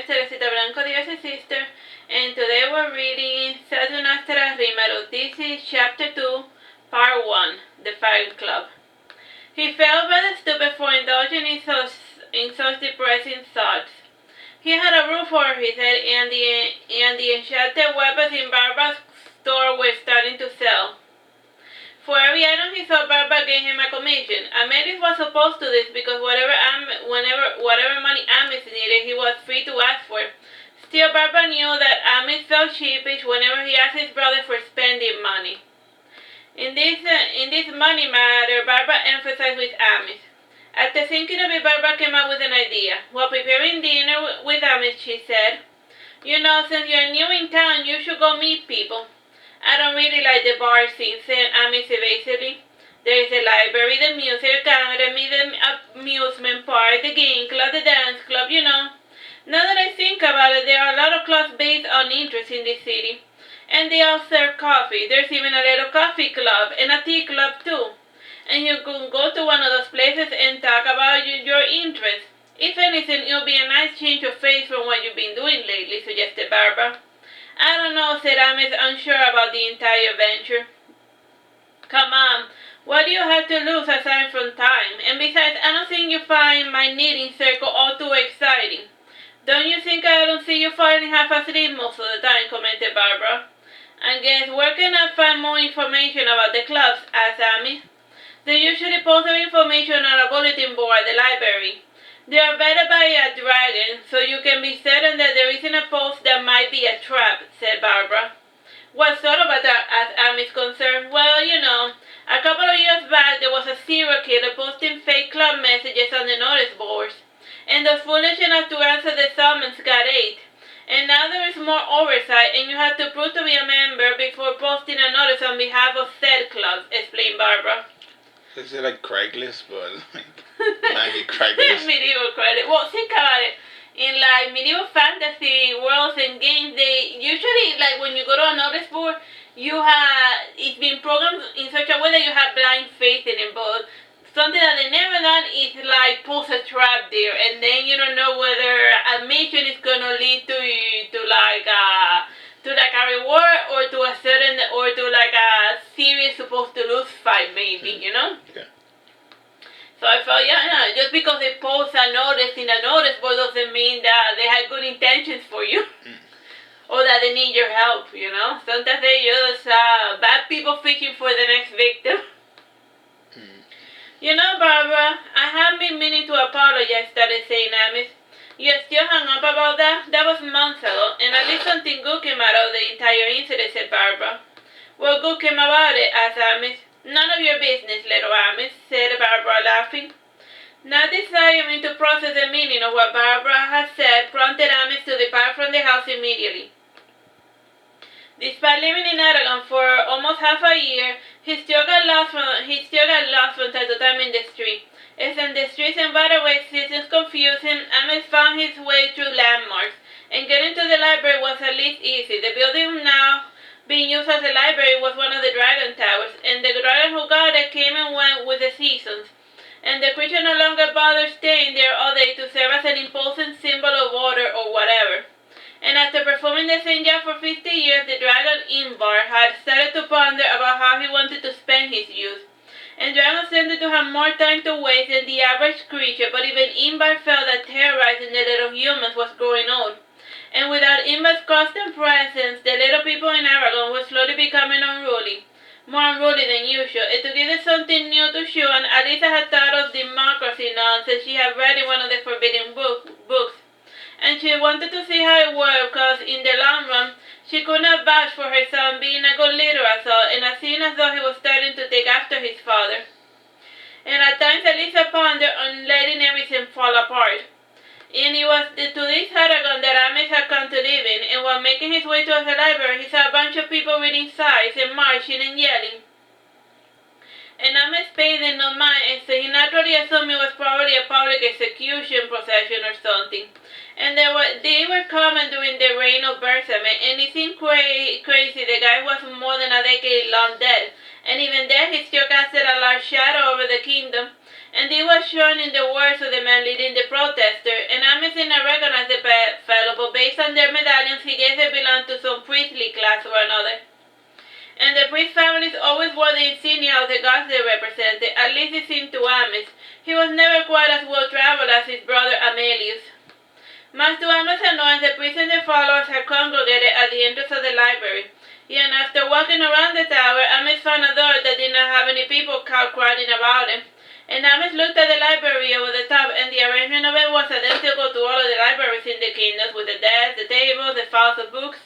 Teresita Blanco, dear sister, and today we're reading Saturnastra Rimaru. This is chapter 2, part 1, the Fanclub. He felt rather stupid for indulging in such depressing thoughts. He had a roof over his head, and the enchanted weapons in Barbara's store were starting to sell. For every item he saw, Barbara gave him a commission. Amelis was supposed to this because whatever money Amis needed, he was free to ask for. Still, Barbara knew that Amis felt sheepish whenever he asked his brother for spending money. In this money matter, Barbara emphasized with Amis. After thinking of it, Barbara came up with an idea. While preparing dinner with Amis, she said, "You know, since you're new in town, you should go meet people." "I don't really like the bar scene," said Amis evasively. "There is the library, the music, academy, the amusement park, the game club, the dance club, you know. Now that I think about it, there are a lot of clubs based on interest in this city. And they all serve coffee. There's even a little coffee club and a tea club too. And you can go to one of those places and talk about your interests. If anything, it'll be a nice change of pace from what you've been doing lately," suggested Barbara. "I don't know," said Amis, unsure about the entire venture. "Come on, what do you have to lose aside from time? And besides, I don't think you find my knitting circle all too exciting." "Don't you think I don't see you falling half asleep most of the time?" commented Barbara. "I guess, where can I find more information about the clubs?" asked Amis. "They usually post their information on a bulletin board at the library. They are vetted by a dragon, so you can be certain that there isn't a post that might be a trap," said Barbara. "What sort of a trap?" asked Amis, concerned. "Well, you know, a couple of years back there was a serial killer posting fake club messages on the notice boards, and those foolish enough to answer the summons got ate. And now there is more oversight, and you have to prove to be a member before posting a notice on behalf of said clubs," explained Barbara. Is it like Craigslist, but like Craigslist? Medieval credit. Well, think about it. In like medieval fantasy worlds and games, they usually, like when you go to a notice board, it's been programmed in such a way that you have blind faith in it, but something that they never done is like post a trap there, and then you don't know whether a mission is gonna lead to like a reward or to like a serious supposed to lose fight, maybe, you know? Yeah. So I felt, just because they post a notice in a notice board doesn't mean that they have good intentions for you. Or that they need your help, you know? Sometimes they just bad people fishing for the next victim. "You know, Barbara, I have been meaning to apologize," started saying Amis. "You're still hung up about that? That was months ago, and at least something good came out of the entire incident," said Barbara. "What good came about it?" asked Amis. "None of your business, little Amis," said Barbara, laughing. Not desiring to process the meaning of what Barbara had said prompted Amis to depart from the house immediately. Despite living in Aragon for almost half a year, he still got lost from time to time in the street. As in the streets and byways seemed confusing, Amis found his way through landmarks, and getting to the library was at least easy. The building now being used as a library was one of the dragon towers, and the dragon who guarded it came and went with the seasons, and the creature no longer bothered staying there all day to serve as an imposing symbol of order or whatever. And after performing the same job for 50 years, the dragon Imbar had started to ponder about how he wanted to spend his youth. And dragons tended to have more time to waste than the average creature, but even Imbar felt that terrorizing the little humans was growing old. And without Imbar's constant presence, the little people in Aragon were slowly becoming unruly. More unruly than usual. It took either something new to show, and Alisa had thought of democracy nonsense she had read in one of the forbidden books. And she wanted to see how it worked, because in the long run, she could not vouch for her son being a good leader at all, and it seemed as though he was starting to take after his father. And at times Alisa pondered on letting everything fall apart. And it was to this Aragon that Amis had come to live in, and while making his way towards the library, he saw a bunch of people reading signs and marching and yelling. And Amis paid them no mind, and so he naturally assumed it was probably a public execution procession or something. And they were common during the reign of Bersamet, and it seemed crazy. The guy was more than a decade long dead, and even then he still casted a large shadow over the kingdom. And it was shown in the words of the man leading the protester, and Amis did not recognize the fellow, based on their medallions, he guessed they belonged to some priestly class or another. And the priest families always wore the insignia of the gods they represented, at least it seemed to Amis. He was never quite as well traveled as his brother Amelius. Much to Ami's annoyance, the priest and their followers had congregated at the entrance of the library. Yet after walking around the tower, Amis found a door that did not have any people crowding about it. And Amis looked at the library over the top, and the arrangement of it was identical to all of the libraries in the kingdoms, with the desks, the tables, the files of books.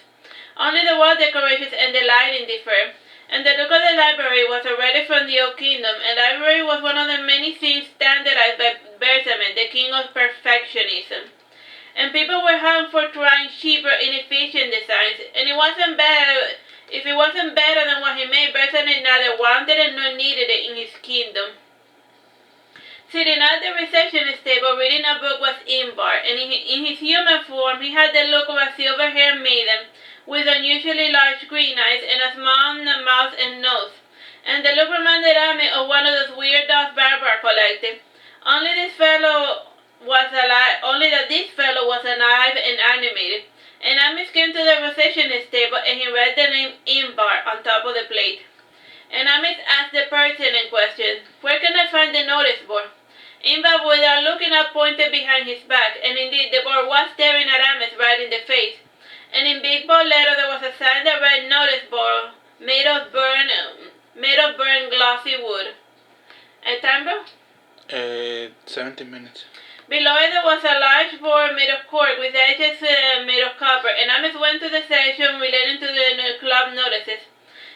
Only the wall decorations and the lighting differed. And the look of the library was already from the Old Kingdom, and the library was one of the many things standardized by Bersamin, the king of perfectionism. And people were hung for trying cheaper, inefficient designs, and it wasn't bad. If it wasn't better than what he made, Bersamin neither wanted it nor needed it in his kingdom. Sitting at the receptionist table reading a book was Imbar, and in his human form he had the look of a silver-haired maiden, with unusually large green eyes and a small mouth and nose. And the look reminded Ami of one of those weird dolls Barbara collected. Only that this fellow was alive and animated. And Ami came to the receptionist table and he read the name Imbar on top of the plate. And Ami asked the person in question, "Where can I find the notice board?" Imbar, without looking up, pointed behind his back, and indeed the board was staring at Amis right in the face. And in big bold letter there was a sign that read "Notice board, made of burned glossy wood." Time, bro? 17 minutes. Below it there was a large board made of cork with edges made of copper, and Amis went to the section relating to the club notices.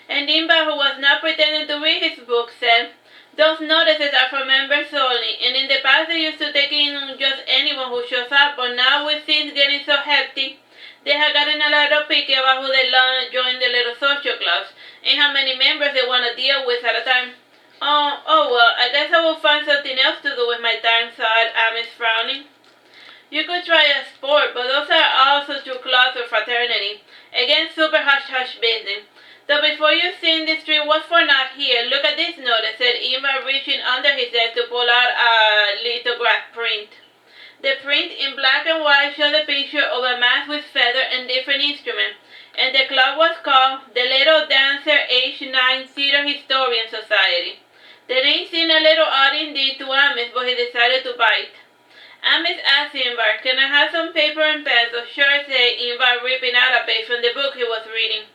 And Imbar, who was not pretending to read his book, said, "Those notices are for members only, and in the past they used to take in just anyone who shows up, but now with things getting so hefty, they have gotten a little picky about who they join the little social clubs, and how many members they want to deal with at a time." Oh well, I guess I will find something else to do with my time," sighed Amis, frowning. "You could try a sport, but those are also through clubs or fraternity. Again, super hush-hush business. So before you sing this tree, what's for not here? Look at this notice," said Imbar, reaching under his desk to pull out a lithograph print. The print in black and white showed a picture of a man with feather and different instruments, and the club was called the Little Dancer Age 9 Theater Historian Society. The name seemed a little odd indeed to Amis, but he decided to bite. Amis asked Imbar, "Can I have some paper and pencil?" "Sure," said Imbar, ripping out a page from the book he was reading.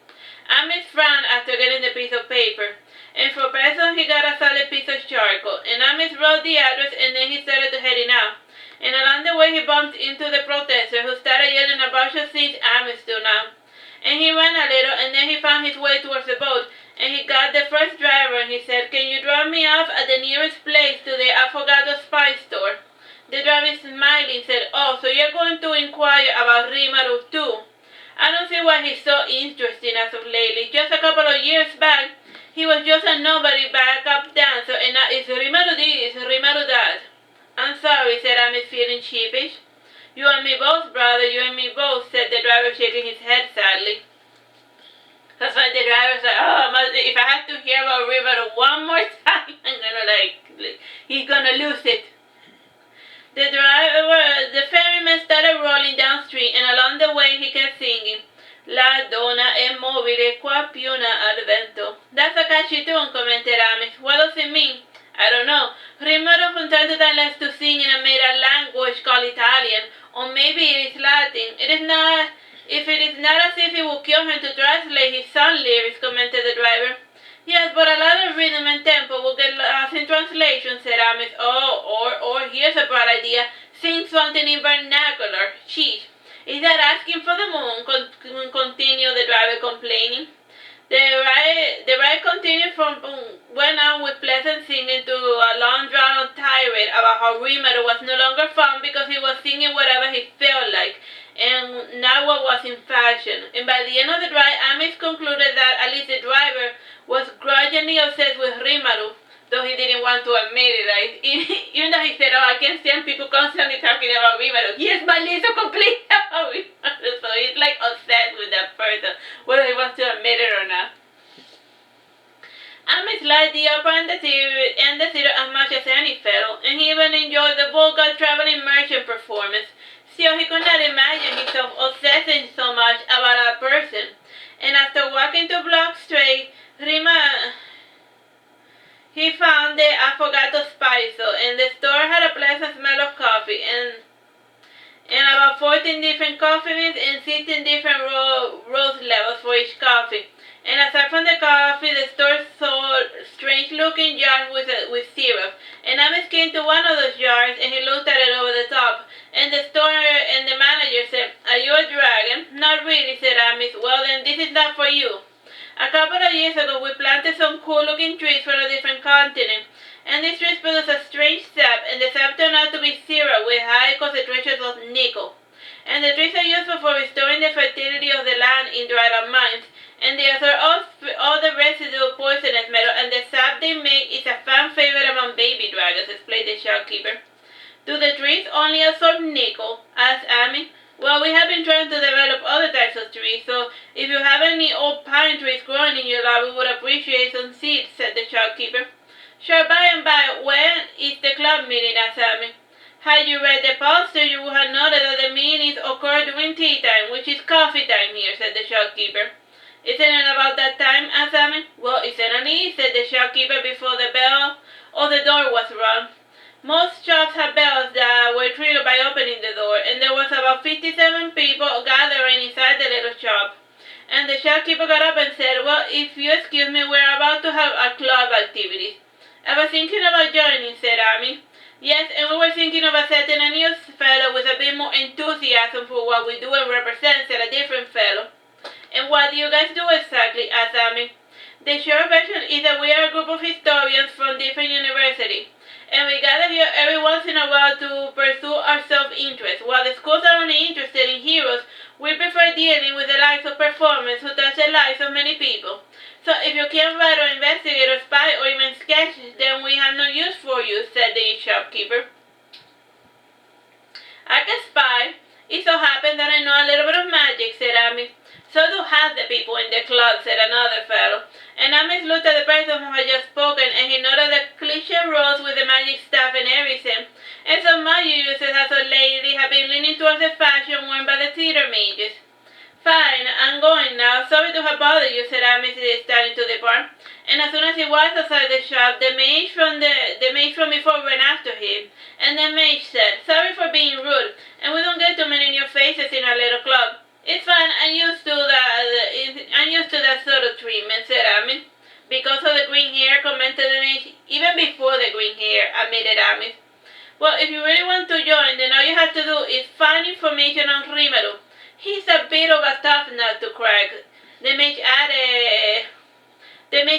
Amis frowned after getting the piece of paper, and for pencil he got a solid piece of charcoal, and Amis wrote the address, and then he started heading out. And along the way he bumped into the protester, who started yelling a bunch of things Amis do now. And he ran a little, and then he found his way towards the boat, and he got the first driver, and he said, "Can you drop me off at the nearest place to the Affogato Spice Store?" The driver, smiling, said, "Oh, so you're going to inquire about Rimaru too? I don't see why he's so interesting as of lately. Just a couple of years back, he was just a nobody backup dancer, and now it's Rimaru this, Rimaru that." "I'm sorry," said Amis, feeling sheepish. "You and me both, brother, you and me both," said the driver, shaking his head sadly. That's why the driver said, if I have to hear about Rimaru one more time, I'm gonna he's gonna lose it. The ferryman started rolling downstream, and along the way he kept singing, "La donna è mobile qua più al vento." "That's a catchy tune," commented Amis. "What does it mean?" "I don't know. Rimaru from time to time likes to sing in a made-up language called Italian, or maybe it is Latin. If it is not as if it would kill him to translate his song lyrics," commented the driver. "Yes, but a lot of rhythm and tempo will get lost in translation," said Amis. Or here's a bright idea. Sing something in vernacular. Sheesh. "Is that asking for the moon?" continued the driver, complaining. The ride continued went on with pleasant singing to a long drawn-out tirade about how Rimaru was no longer fun because he was singing whatever he felt like, and not what was in fashion. And by the end of the drive, Amis concluded that at least the driver was grudgingly obsessed with Rimaru, though he didn't want to admit it. Right? Even though he said, "Oh, I can't stand people constantly talking about Rimaru." Here's my list of complaints about Rimaru. So he's like obsessed with that person, whether he wants to admit it or not. Amis liked the opera and the theater as much as any fellow, and he even enjoyed the vulgar traveling merchant performance. So he could not imagine himself obsessing so much about a person. And after walking 2 blocks straight, he found the affogato spiso, and the store had a pleasant smell of coffee, and about 14 different coffee beans and 16 different roast levels for each coffee. And aside from the coffee, the store sold strange-looking jars with syrup. And Amos came to one of those jars, and he looked at it over the top. And the manager said, "Are you a dragon?" "Not really," said Amos. "Well, then this is not for you. A couple of years ago, we planted some cool-looking trees from a different continent, and these trees produce a strange sap, and the sap turned out to be syrup with high concentrations of nickel. And the trees are useful for restoring the fertility of the land in dried up mines, and they absorb all the residual poisonous metal, and the sap they make is a fan favorite among baby dragons," explained the shopkeeper. "Do the trees only absorb nickel?" asked Amy. "Well, we have been trying to develop other types of trees, so if you have any old pine trees growing in your lot, we would appreciate some seeds," said the shopkeeper. "Sure, by and by. When is the club meeting?" asked Amy. "Had you read the poster, you would have noted that the meetings occur during tea time, which is coffee time here," said the shopkeeper. "Isn't it about that time?" asked Amy. "Well, it certainly is," said the shopkeeper before the bell of the door was rung. Most shops have bells that were triggered by opening the door, and there was about 57 people gathering inside the little shop. And the shopkeeper got up and said, "Well, if you excuse me, we're about to have a club activity." "I was thinking about joining," said Amy. "Yes, and we were thinking of accepting a new fellow with a bit more enthusiasm for what we do and represent," said a different fellow. "And what do you guys do exactly?" asked Amy. "The short version is that we are a group of historians from different universities, and we gather here every once in a while to pursue our self-interest. While the schools are only interested in heroes, we prefer dealing with the lives of performers who touch the lives of many people. So if you can't write or investigate or spy or even sketch, then we have no use for you," said the shopkeeper. "I can spy. It so happens that I know a little bit of magic," said Amy. "So do half the people in the club," said another fellow. And Amos looked at the person who had just spoken, and he noted the cliche rolls with the magic staff and everything. And some magic users as of lately have been leaning towards the fashion worn by the theater mages. "Fine, I'm going now. Sorry to have bothered you," said Amos, starting to depart. And as soon as he was outside the shop, the mage from before ran after him. And the mage said, "Sorry for being rude, and we don't get too many new faces in our little club." "It's fine, I'm used to that sort of treatment," said Amy. "Because of the green hair," commented the mage. "Even before the green hair," admitted Amy. "Well, if you really want to join, then all you have to do is find information on Rimaru. He's a bit of a tough nut to crack." The mage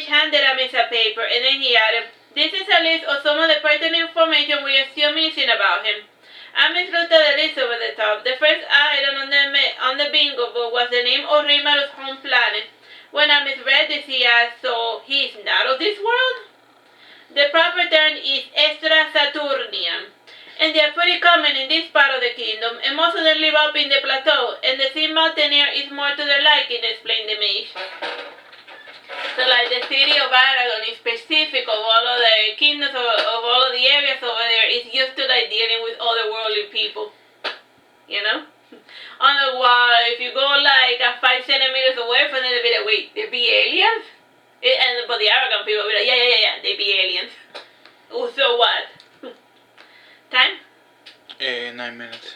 handed Amy a paper, and then he added, "This is a list of some of the pertinent information we assume missing about him." Amy looked at the list over the top. The first item on the bingo board was the name of Rimaru's home planet. When Amy read this, he asked, "So he's not of this world?" "The proper term is Extra Saturnian, and they are pretty common in this part of the kingdom, and most of them live up in the plateau, and the sea mountain air is more to their liking," explained the mage. So like the city of Aragon is specific of all of the kingdoms of all of the areas over there is used to like dealing with otherworldly people. You know? Otherwise, if you go like 5 centimeters away from them, they'll be like, "Wait, there be aliens?" But the Aragon people will be like, yeah, they be aliens. Oh, so what? Time? 9 minutes.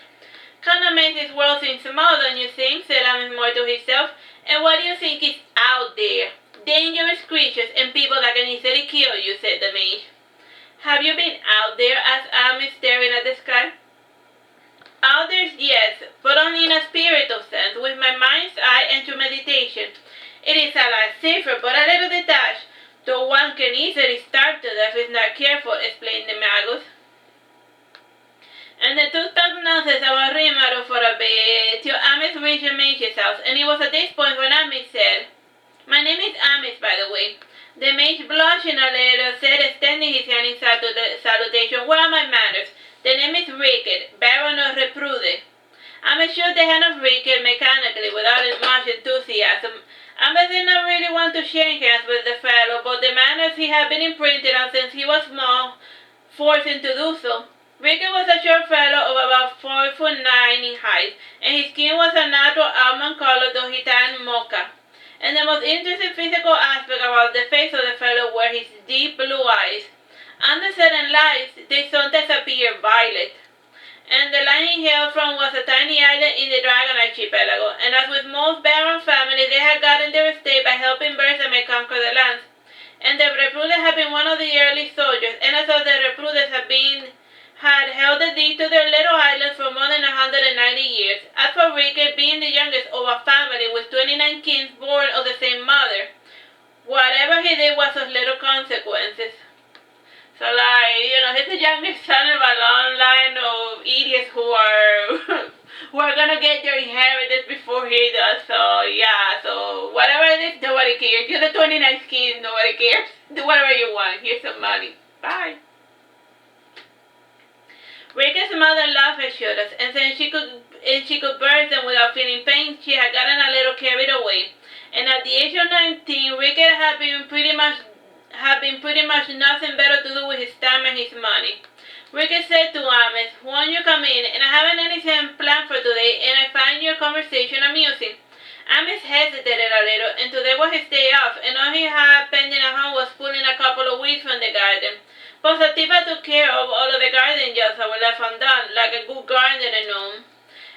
"Kinda makes this world seem small, don't you think?" said Amos more to himself. "And what do you think is out there?" "Dangerous creatures and people that can easily kill you," said the mage. "Have you been out there?" asked Amy, staring at the sky. "Out there, yes, but only in a spiritual sense, with my mind's eye and through meditation. It is a lot safer, but a little detached, though one can easily starve to death if not careful," explained the magus. And the two talked nonsense about Rimaru for a bit till Amos reached the mage's house, and it was at this point when Amos said, "My name is Amos, by the way." The mage, blushing a little, said, extending his hand in salutation, "Where are my manners? The name is Ricket, Baron of Reprude." Amos shook the hand of Ricket mechanically, without much enthusiasm. Amos did not really want to shake hands with the fellow, but the manners he had been imprinted on since he was small forced him to do so. Ricky was a short fellow of about 4'9" in height, and his skin was a natural almond color, though he tanned mocha. And the most interesting physical aspect about the face of the fellow were his deep blue eyes. Under certain lights, they sometimes appeared violet. And the land he hailed from was a tiny island in the Dragon Archipelago, and as with most Baron families, they had gotten their estate by helping birds that may conquer the lands. And the recruiters had been one of the early soldiers, and as of the recruiters had held the deed to their little island for more than 190 years. As for Ricky, being the youngest of a family with 29 kings born of the same mother, whatever he did was of little consequences. So, like, he's the youngest son of a long line of idiots who are who are gonna get their inheritance before he does. So, yeah, so whatever it is, nobody cares. You're the 29th kid, nobody cares. Do whatever you want. Here's some money. Bye. Rika's mother laughed at us, and since she could birth them without feeling pain, she had gotten a little carried away. And at the age of 19, Rika had been pretty much nothing better to do with his time and his money. Ricky said to Ames, "Won't you come in? And I haven't anything planned for today, and I find your conversation amusing." Ames hesitated a little, and today was his day off, and all he had pending at home was pulling a couple of weeds from the garden. But Sativa took care of all of the garden jobs that were left undone, like a good gardener gnome.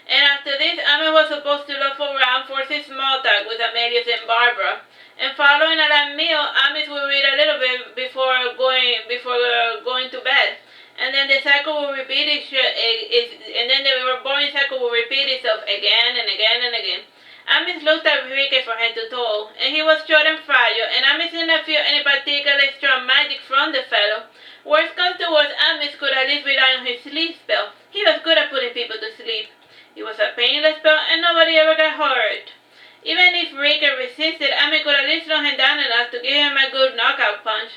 And after this, Ames was supposed to look around for his small talk with Amelius and Barbara. And following a light meal, Amis would read a little bit before going to bed, and then the cycle would repeat and then the boring cycle would repeat itself again and again and again. Amis looked at Ricky for him to tell, and he was short and fragile, and Amis didn't feel any particularly strong magic from the fellow. Worst comes to worst, Amis could at least rely on his sleep spell. He was good at putting people to sleep. It was a painless spell, and nobody ever got hurt. Even if Ricky resisted, Amy could at least slow him down enough to give him a good knockout punch.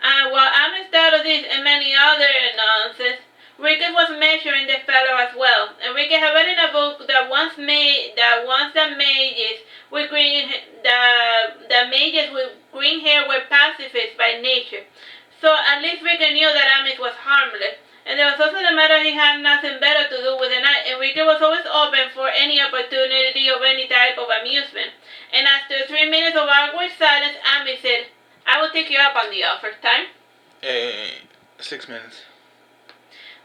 And while Amy thought of this and many other nonsense, Ricky was measuring the fellow as well. And Ricky had read in a book that once the mages with green hair were pacifists by nature. So at least Ricky knew that Amy was harmless. And there was also the matter he had nothing better to do with the night, and Ricky was always open for any opportunity of any type of amusement. And after 3 minutes of awkward silence, Amy said, "I will take you up on the offer. Time?" 6 minutes.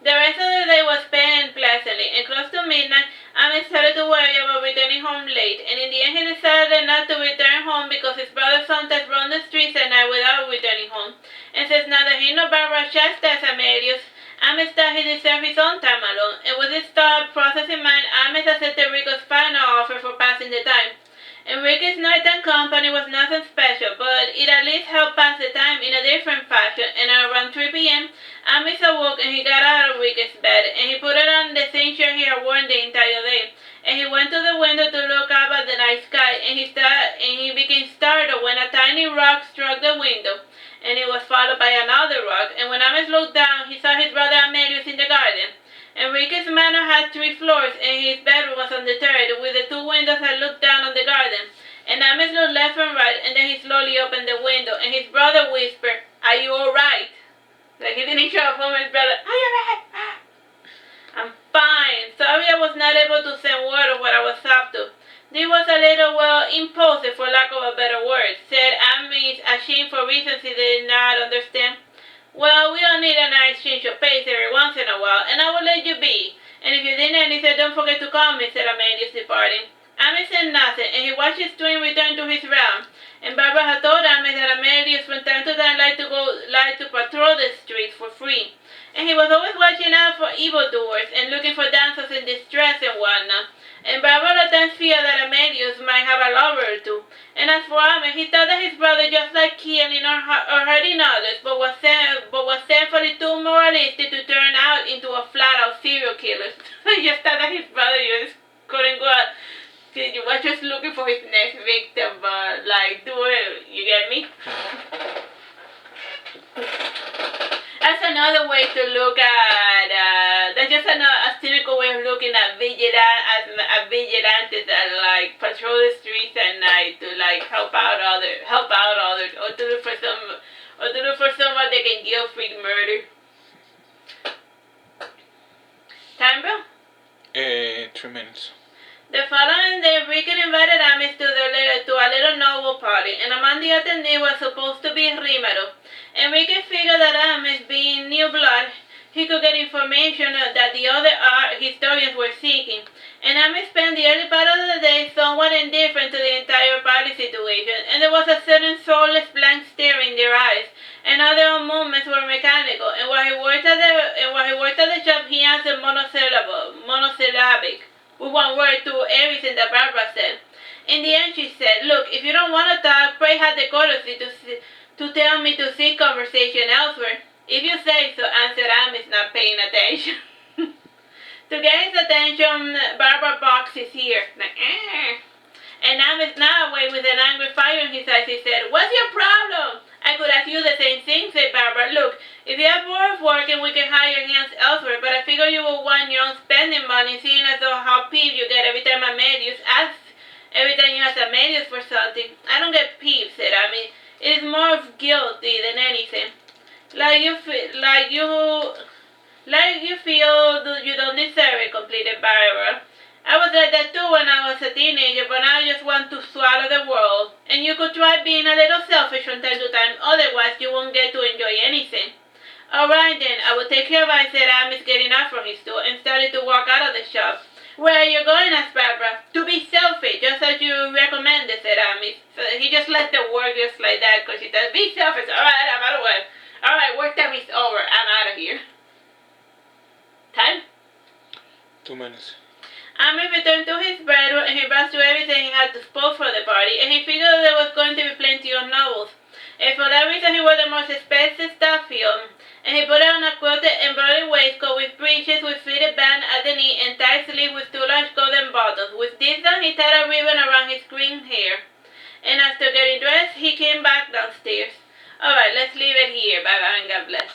The rest of the day was spent pleasantly, and close to midnight, Amy started to worry about returning home late, and in the end he decided not to return home because his brother sometimes roamed the streets at night without returning home. And since neither he nor Barbara chastised Amelius, Ames thought he deserved his own time alone, and with this thought process in mind, Ames accepted Rico's final offer for passing the time. And Ricky's nighttime company was nothing special, but it at least helped pass the time in a different fashion, and at around 3 p.m., Ames awoke and he got out of Ricky's bed, and he put it on the same shirt he had worn the entire day. And he went to the window to look up at the night sky, and he became startled when a tiny rock struck the window, and it was followed by another rock, and when Ames looked down, he saw his brother Amelius in the garden. And Ricky's manor had 3 floors, and his bedroom was on the third, with the 2 windows that looked down on the garden. And Ames looked left and right, and then he slowly opened the window, and his brother whispered, "Are you alright?" Like he didn't show up from his brother, "Are you alright?" "I'm fine. Sorry I was not able to send word of what I was up to." This was a little, impulsive for lack of a better word, said Ames, ashamed for reasons he did not understand. "Well, we all need a nice change of pace every once in a while, and I will let you be. And if you need anything, don't forget to call me," said Amelius, departing. Ames said nothing, and he watched his twin return to his round. And Barbara had told Ames that Amelius from time to time liked to patrol the streets for free. And he was always watching out for evildoers and looking for damsels in distress and whatnot. And Barbara at times feared that Amelius might have a lover or two. And as for Ames, he thought that his brother just liked killing or hurting others, but was thankfully too moralistic to turn out into a flat-out serial killer. He just thought that his brother just couldn't go out. He was just looking for his next victim, but like, do it, you get me? That's another way to look at, that's just a cynical way of looking at vigilantes that like patrol the streets at night to like help out others, or to look for someone they can guilt free murder. remember? 3 minutes. The following day, Rickon invited Amis to a little noble party, and among the attendees was supposed to be Rimaru. And Rickon figured that Amis, being new blood, he could get information that the other art historians were seeking. And Amis spent the early part of the day somewhat indifferent to the entire party situation, and there was a certain soulless blank stare in their eyes, and other movements were mechanical. And while he worked at the shop, he answered monosyllabic, with one word to everything that Barbara said. In the end, she said, "Look, if you don't want to talk, pray have the courtesy to tell me to seek conversation elsewhere." "If you say so," answered Amis, not paying attention. To get his attention, Barbara boxed his ear, like, eh. And Amis, now away with an angry fire in his eyes, he said, "What's your problem?" "I could ask you the same thing," said Barbara. "Look, if you are bored of working, we can hire hands elsewhere, but I figure you will want your own spending money, seeing as though how peeved you get every time you ask Amelius for something." "I don't get peeved," said Amis. "It is more of guilty than anything. Like you feel you don't deserve it," completed Barbara. "I was like that too when I was a teenager, but now I just want to swallow the world. And you could try being a little selfish from time to time, otherwise you won't get to enjoy anything." "All right then, I will take care of it," said Amis, getting up from his stool, and started to walk out of the shop. "Where are you going?" asked Barbara. "To be selfish, just as you recommended," said Amis. So he just let the word just like that, because she said, "Be selfish." "All right, I'm out of work. All right, work time is over. I'm out of here." Time? 2 minutes. Amis returned to his bedroom, and he browsed through everything he had to spoil for the party, and he figured there was going to be plenty of novels. And for that reason, he wore the most expensive stuff he owned, and he put on a quilted embroidered waistcoat with breeches with fitted band at the knee and tight sleeves with 2 large golden buttons. With this done, he tied a ribbon around his green hair. And after getting dressed, he came back downstairs. Alright, let's leave it here. Bye-bye and God bless.